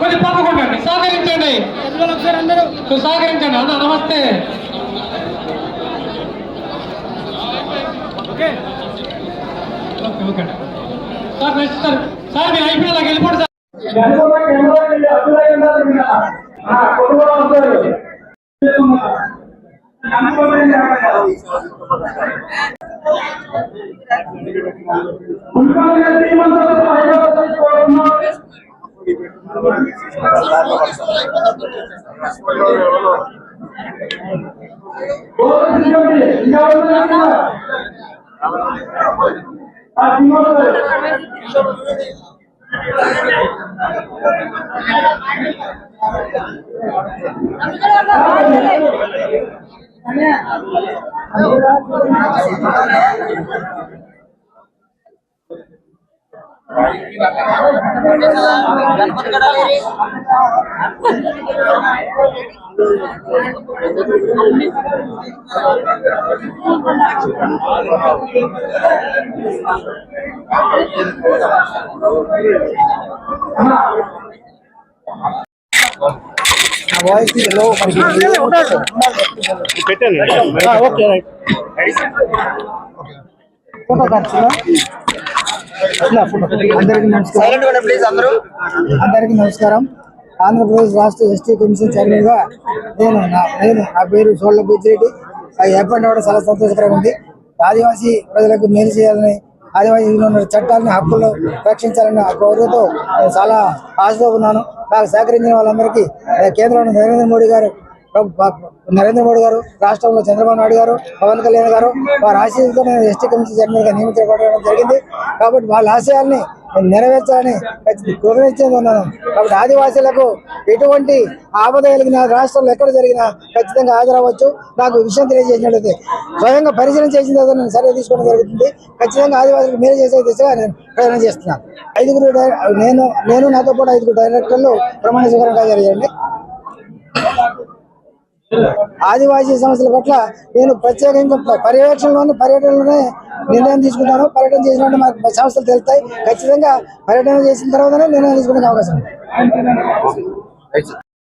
కొద్ది పక్కకుండండి, సహకరించండి, సహకరించండి. అన్న నమస్తే. ఓకే సార్, నెక్స్ట్ సార్ మీరు అయిపోయినా వెళ్ళిపోండి సార్. అందరికీ నమస్కారం. ఆంధ్రప్రదేశ్ రాష్ట్ర ఎస్టీ కమిషన్ చైర్మన్ గా నా పేరు సోళ్ల బుజ్జిరెడ్డి. ఏర్పాటు అవ్వడం చాలా సంతోషకరంగా ఉంది. ఆదివాసీ ప్రజలకు మేలు చేయాలని, ఆదివాసీలో ఉన్న చట్టాలను హక్కులను రక్షించాలన్న గౌరవంతో చాలా ఆశతో ఉన్నాను. నాకు సహకరించిన వాళ్ళందరికీ కేంద్రంలో నరేంద్ర మోడీ గారు, రాష్ట్రంలో చంద్రబాబు నాయుడు గారు, పవన్ కళ్యాణ్ గారు వారి ఆశయాలతో నేను ఎస్టీ కమిషన్ చైర్మన్ గా నియమించబడడం జరిగింది. కాబట్టి వాళ్ళ ఆశయాల్ని నెరవేర్చాలని కృతజ్ఞతగా ఉన్నాను. కాబట్టి ఆదివాసీలకు ఎటువంటి ఆపద కలిగిన రాష్ట్రంలో ఎక్కడ జరిగినా ఖచ్చితంగా హాజరవ్వచ్చు. నాకు విషయం తెలియజేసినట్లయితే స్వయంగా పరిశీలన చేసిన తర్వాత నేను సర్వే తీసుకోవడం జరుగుతుంది. ఖచ్చితంగా ఆదివాసీలకు మేలు చేసే దిశగా నేను ప్రయాణం చేస్తున్నాను. నేను నాతో పాటు 5 డైరెక్టర్లు ప్రమాణ స్వీకారం జరిగింది. ఆదివాసీ సమస్యల పట్ల నేను ప్రత్యేకంగా పర్యటనలోనే నిర్ణయం తీసుకుంటాను. పర్యటన చేసినట్టు మాకు సమస్యలు తెలుస్తాయి. ఖచ్చితంగా పర్యటన చేసిన తర్వాతనే నిర్ణయం తీసుకునే అవకాశం ఉంది.